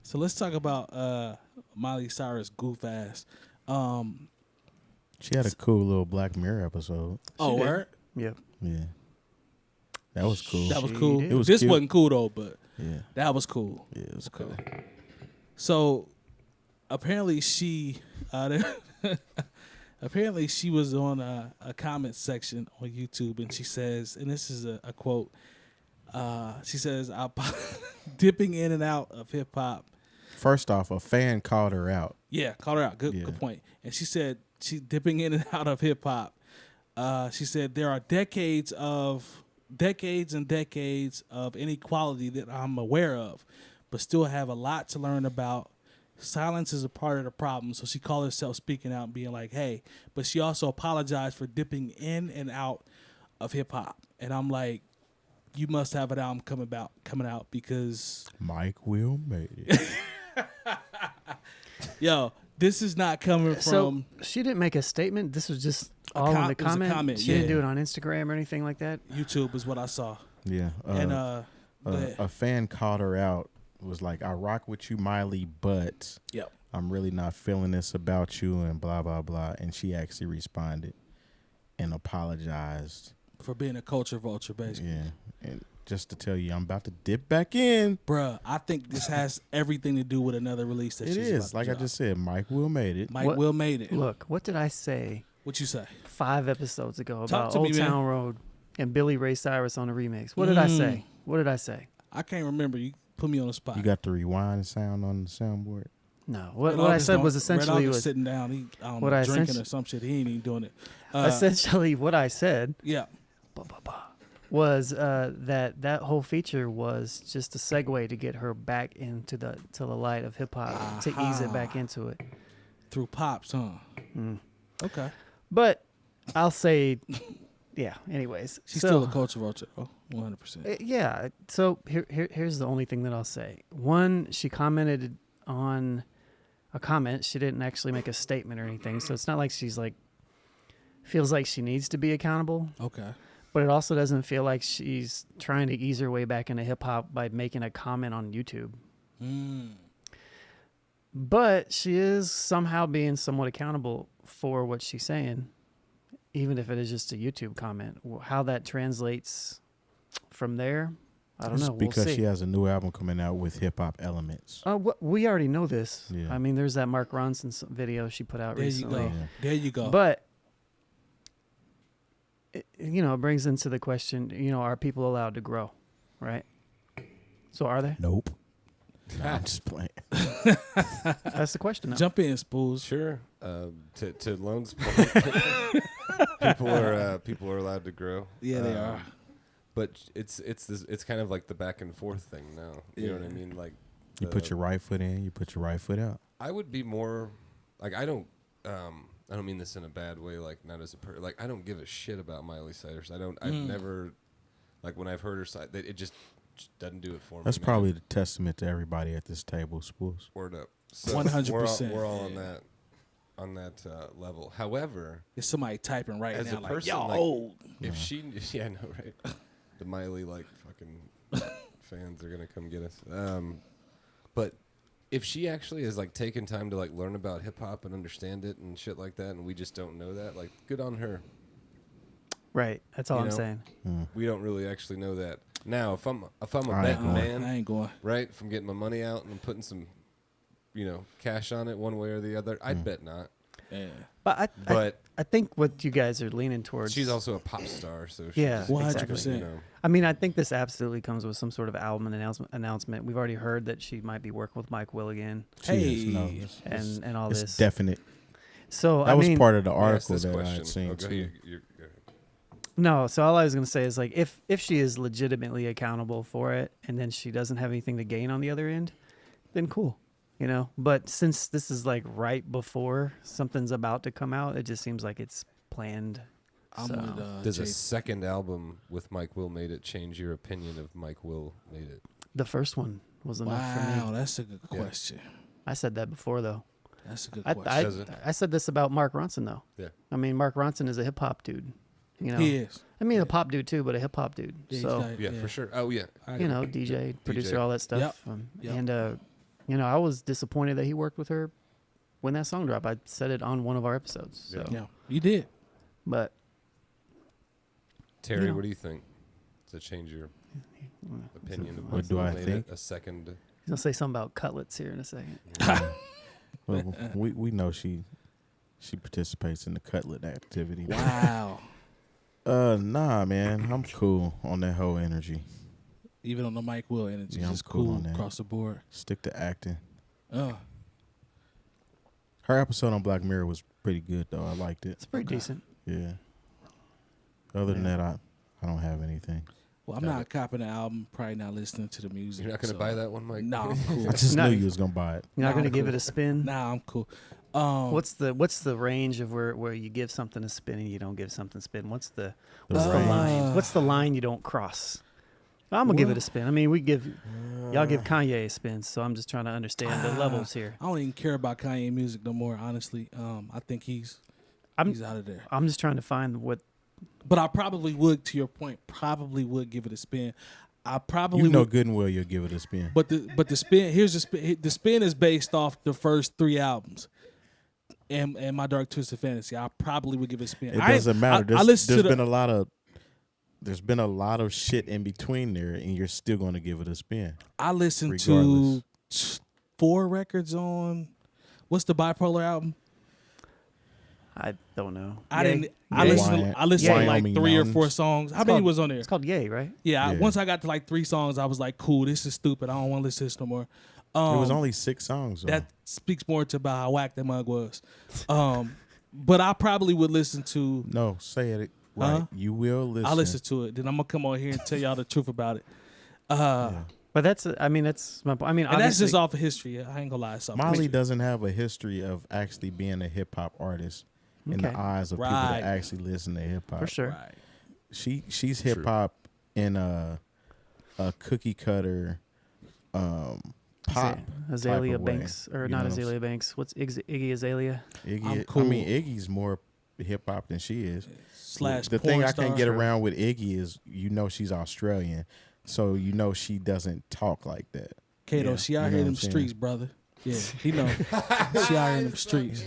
So let's talk about Miley Cyrus goof ass. She had a cool little Black Mirror episode. Oh, did. word? Yep. Yeah. That was cool. That was She cool. did. It was This cute. wasn't cool though, but Yeah. that was cool. Yeah, it was cool. So apparently she apparently she was on a comment section on YouTube, and she says, and this is a quote, she says, dipping in and out of hip hop. First off, a fan called her out. Yeah, called her out. Good point. And she said she's dipping in and out of hip hop. She said there are decades and decades of inequality that I'm aware of, but still have a lot to learn about. Silence is a part of the problem. So she called herself speaking out and being like, hey, but she also apologized for dipping in and out of hip hop. And I'm like, you must have an album coming out because Mike Will made it. yo, this is not coming So from she didn't make a statement. This was just all in the it was a comment. comment, She yeah. didn't do it on Instagram or anything like that. YouTube is what I saw. Yeah. And go ahead. a fan called her out. Was like, I rock with you, Miley, but Yep. I'm really not feeling this about you and blah, blah, blah. And she actually responded and apologized. For being a culture vulture, basically. Yeah. And just to tell you, I'm about to dip back in. Bruh, I think this has everything to do with another release that It she's is. about to Like I drop. just said, Mike Will made it. Mike Will made it. Look, what did I say What you say? 5 episodes ago Talk about to me, Old man. Town Road and Billy Ray Cyrus on the remix? What did I say? What did I say? I can't remember. You put me on the spot. You got the rewind sound on the soundboard. No. What Red I August said was Red essentially August was sitting down. He what I drinking essentially- or some shit. He ain't even doing it. essentially what I said Yeah. was that whole feature was just a segue to get her back into the light of hip hop, to ease it back into it. Through pops, huh? Okay. But I'll say, yeah. Anyways, She's so, still a culture vulture. Oh, 100%. Yeah. So here's the only thing that I'll say. One, she commented on a comment. She didn't actually make a statement or anything. So it's not like she's like feels like she needs to be accountable. Okay. But it also doesn't feel like she's trying to ease her way back into hip hop by making a comment on YouTube. But she is somehow being somewhat accountable for what she's saying, even if it is just a YouTube comment. How that translates from there, I don't It's know. because we'll see. she has a new album coming out with hip hop elements. We already know this. Yeah. I mean, there's that Mark Ronson video she put out There recently. you go. Yeah. There you go. But it brings into the question, are people allowed to grow, right? So are they? Nope. Nah, I'm just playing. That's the question now. Jump in, Spoolz. Sure. To Lone's point, people are allowed to grow. Yeah, they are. But it's kind of like the back and forth thing now. You know what I mean? Like You put your right foot in, you put your right foot out. I would be more like I don't mean this in a bad way. Like not as a like I don't give a shit about Miley Cyrus. I've never like when I've heard her side. It just doesn't do it for me. That's man. probably the testament to everybody at this table, Spoolz. Word up. So 100%. We're all on that level. However, There's somebody typing right as now a like, person, y'all like, old. if she, yeah, I know, right? The Miley like fucking fans are gonna come get us. But if she actually has like taken time to like learn about hip hop and understand it and shit like that, and we just don't know that, like, good on her. Right. That's all You I'm know? saying. We don't really actually know that. Now, if I'm a I ain't betting going. man, I ain't going. right? If I'm getting my money out and I'm putting some, cash on it one way or the other, I'd bet not. Yeah. But But I think what you guys are leaning towards. she's also a pop star, so she's Yeah, just, 100%. I mean, I think this absolutely comes with some sort of album announcement. We've already heard that she might be working with Mike Will again, Hey. and all It's this. definite. So That was part of the Ask article this that I question. had seen Oh, go too. ahead. Go ahead. No, so all I was going to say is, like, if she is legitimately accountable for it and then she doesn't have anything to gain on the other end, then cool, But since this is, like, right before something's about to come out, it just seems like it's planned. I'm So- with Does a Jay. second album with Mike Will Made It change your opinion of Mike Will Made It? The first one was enough for Wow, me. that's a good Yeah. question. I said that before, though. That's a good I, question. Does it? I said this about Mark Ronson, though. Yeah. I mean, Mark Ronson is a hip-hop dude, He is. I mean, a pop dude, too, but a hip-hop dude. Yeah, he's So... got- Yeah, for sure. Oh, yeah. I you agree. know, DJ, producer, all that stuff. Yep. And I was disappointed that he worked with her when that song dropped. I said it on one of our episodes. So. Yeah, you did. But Terry, what do you think? To change your opinion of What do I made think? it a second. he's gonna say something about cutlets here in a second. Well, we know she participates in the cutlet activity. Wow. Nah, man, I'm cool on that whole energy. Even on the Mike Will energy, Yeah, I'm just cool cool on that. across the board. Stick to acting. Oh, Her episode on Black Mirror was pretty good, though. I liked it. It's pretty decent. Yeah. Other than that, I don't have anything. well, I'm not copping the album. Probably not listening to the music. You're not going to buy that one, Mike? Nah, I'm cool. I just No. knew you was gonna buy it. You're not Nah, gonna I'm give cool. it a spin. Nah, I'm cool. What's the range of where you give something a spin and you don't give something a spin? What's the range. line? What's the line you don't cross? I'm gonna give it a spin. I mean, y'all give Kanye a spin, so I'm just trying to understand the levels here. I don't even care about Kanye music no more. Honestly, I think he's out of there. I'm just trying to find what. But I probably would, to your point, probably would give it a spin. I probably You know would, good and well you'll give it a spin. but the spin here's the spin. The spin is based off the first 3 albums. And My Dark Twisted Fantasy, I probably would give it a spin. It doesn't matter. There's to been a lot of shit in between there, and you're still going to give it a spin. I listened regardless. to 4 records on what's the Bipolar album? I don't know. I Yay. didn't. I Yay. listened to like Wyoming 3 or 4 Mountains. songs. How many was on there? It's called Yay, right? Yeah, Yeah. once I got to like 3 songs, I was like, cool, this is stupid. I don't want to listen to this no more. It was only 6 songs. Though. That speaks more to about how whack that mug was. But I probably would listen to. No, say it right. Huh? You will listen. I'll listen to it. Then I'm gonna come on here and tell y'all the truth about it. Yeah. But that's my point. I mean, And that's obviously, just off of history. I ain't gonna lie. It's off of Molly history. doesn't have a history of actually being a hip hop artist in the Okay. eyes of people Right. that actually listen to hip hop. for sure. Right. She's hip hop in a cookie cutter pop. Azalea type of way, Banks, or you not know? Azalea Banks. What's Iggy Azalea? Iggy, I'm I cool. mean, Iggy's more hip hop than she is. Slash The porn thing I star. can't get around with Iggy is, she's Australian, so she doesn't talk like that. Kato, Yeah. she out You here know in what them I'm saying? streets, brother. Yeah, he know. She out here in them streets.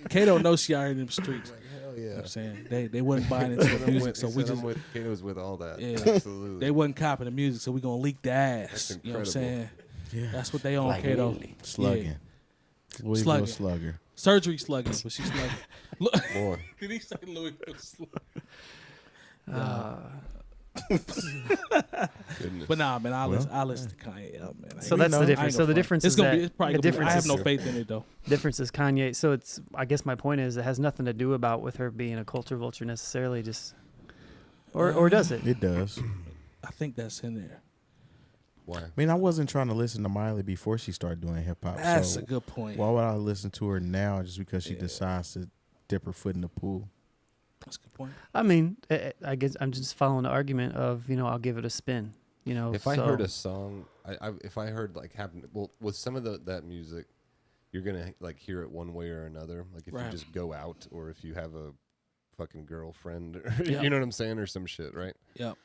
Kato knows she out here in them streets. Hell You know yeah. what I'm saying? They wasn't buying into the music, so we just Kato's with all that. Yeah. Absolutely. they wasn't copying the music, so we gonna leak the ass. That's You know what I'm incredible. saying? Yeah, That's what they on, Like Kato. really. slugging. Yeah. Louisville Slugging. slugger. Surgery slugging, but she's slugging. Look, Boy. did he say Louisville slugging? Goodness. But nah, man, I Well, listen to Kanye album, man. So We that's know. the I difference. ain't So gonna the front. difference It's is gonna that be. It's probably the gonna be. difference I have is no faith in it though. difference is Kanye. So it's, I guess my point is, it has nothing to do about with her being a culture vulture necessarily. Just or does it? It does. I think that's in there. Why? I mean, I wasn't trying to listen to Miley before she started doing hip hop. That's so a good point. why would I listen to her now just because she decides to dip her foot in the pool? That's a good point. I mean, I guess I'm just following the argument of I'll give it a spin. If I heard a song, if I heard like with some of that music, you're gonna like hear it one way or another. Like if Right. you just go out, or if you have a fucking girlfriend, or, Yep. you know what I'm saying, or some shit, right? Yep.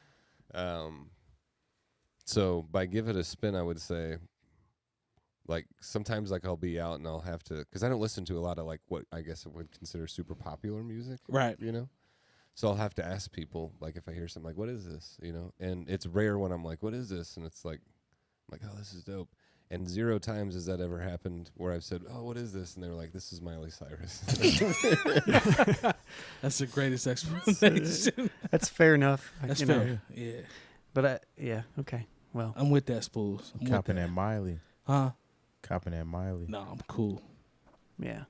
So by give it a spin, I would say, like sometimes like I'll be out and I'll have to, because I don't listen to a lot of like what I guess I would consider super popular music, Right. So I'll have to ask people, like if I hear something like, what is this, and it's rare when I'm like, what is this, and it's like, I'm like, oh, this is dope. And 0 times has that ever happened where I've said, oh, what is this? And they were like, this is Miley Cyrus. That's the greatest explanation. that's fair enough. That's you know. fair. Yeah. But okay. Well, I'm with that, Spoolz. I'm with Copping that. that Miley. Huh? Copping that Miley. No, I'm cool. yeah.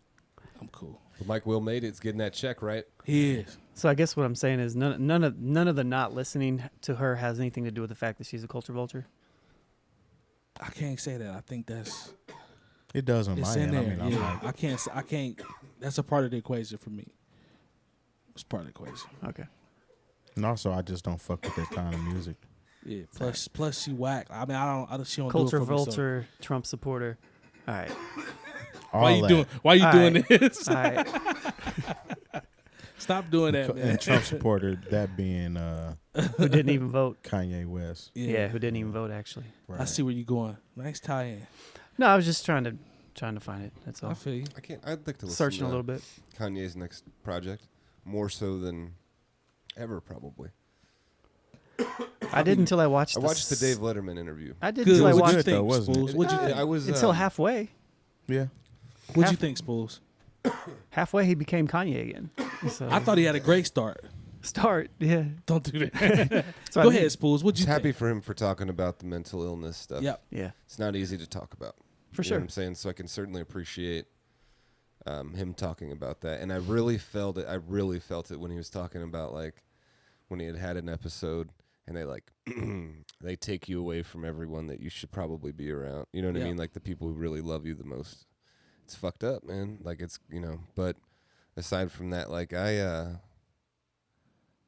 I'm cool. But Mike Will made it. It's getting that check, right? He is. So I guess what I'm saying is none of the not listening to her has anything to do with the fact that she's a culture vulture. I can't say that. I think that's It does on it's my in end. there. I mean, I'm Yeah. like, I can't. That's a part of the equation for me. It's part of the equation. Okay. and also I just don't fuck with that kind of music. Yeah. Plus she whack. I mean, I don't. She don't Culture do it for me, so- vulture, Trump supporter. All right. Why you doing? Why you All doing right. this? All right. Stop doing that, man. And Trump supporter, that being Who didn't even vote? Kanye West. Yeah. Who didn't even vote actually. I see where you going. Nice tie-in. No, I was just trying to find it. That's all. I feel you. I'd like to listen Searching to a little bit. Kanye's next project more so than ever, probably. I did until I watched. I watched the Dave Letterman interview. I did Good. until I What'd watched you think, though, wasn't it? Spoolz? What'd you think? I was until halfway. Yeah. What'd you think, Spoolz? Halfway, he became Kanye again. So, I thought he had a great start. start. Yeah. Don't do that. So Go I mean, ahead, Spoolz. What'd you Just happy think? for him for talking about the mental illness stuff. Yep. Yeah. It's not easy to talk about. For You know sure. what I'm saying? So I can certainly appreciate him talking about that. And I really felt it. I really felt it when he was talking about, like, when he had an episode and they, like, they take you away from everyone that you should probably be around. You know what I Yeah. mean? Like, the people who really love you the most. It's fucked up, man. Like, it's, you know, but aside from that, like, I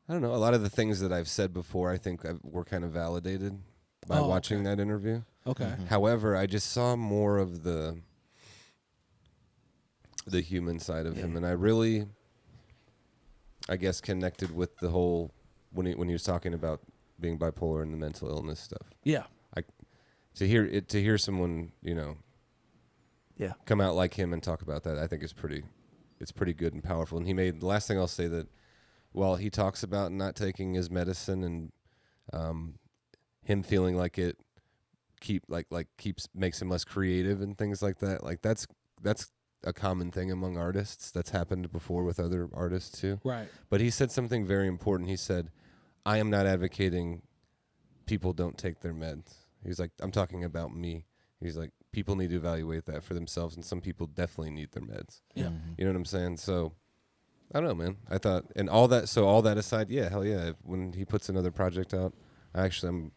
don't know. A lot of the things that I've said before, I think were kind of validated by watching that interview. Okay. Mm-hmm. However, I just saw more of the human side of him, and I really, I guess, connected with the whole when he was talking about being bipolar and the mental illness stuff. Yeah. To hear someone, you know, Yeah. come out like him and talk about that, I think it's pretty good and powerful. And the last thing I'll say that while he talks about not taking his medicine and him feeling like it makes him less creative and things like that, like that's a common thing among artists. That's happened before with other artists too. Right. But he said something very important. He said, I am not advocating people don't take their meds. He's like, I'm talking about me. He's like, people need to evaluate that for themselves, and some people definitely need their meds. Yeah. You know what I'm saying? So, I don't know, man. I thought, and all that aside, yeah, hell yeah. When he puts another project out, I'm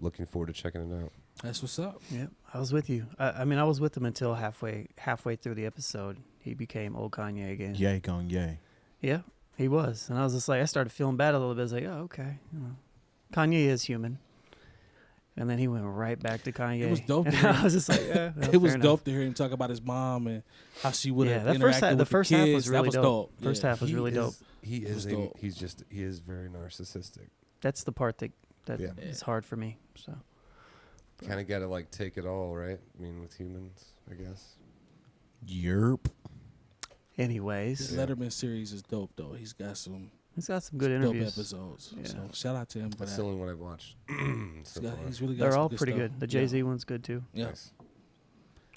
looking forward to checking it out. That's what's up. Yeah. I was with you. I mean, I was with him until halfway through the episode. He became old Kanye again. Yay, gone yay. Yeah, he was. And I was just like, I started feeling bad a little bit. I was like, oh, okay. You know, Kanye is human. And then he went right back to Kanye. It was dope to And hear I was just like, yeah. Well, It was fair dope enough. to hear him talk about his mom and how she would have Yeah, interacted the with first the half kids. was really That was dope. First Yeah. half was really dope. He is dope. he is very narcissistic. That's the part that Yeah. is hard for me. So Kind of got to like take it all, right? I mean, with humans, I guess. Yerp. anyways, His Letterman series is dope though. He's got some he's got some good dope interviews. episodes. Yeah. So shout out to him for That's that. the only one I've watched. He's really got They're some all good pretty stuff. good. The Jay-Z one's good too. Yeah. Nice.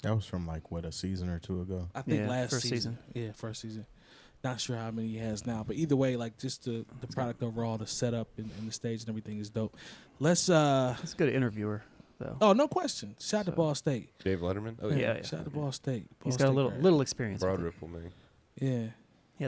That was from like what, a season or two ago. I think Yeah, last first season. Yeah, first season. Not sure how many he has now, but either way, like just the product overall, the setup and the stage and everything is dope. Let's He's a good interviewer though. oh, no question. Shout out to Ball State. Dave Letterman? Oh, Yeah, Shout out to Ball State. He's Ball got a State little grad. little experience. with Broad it. Ripple, man. Yeah.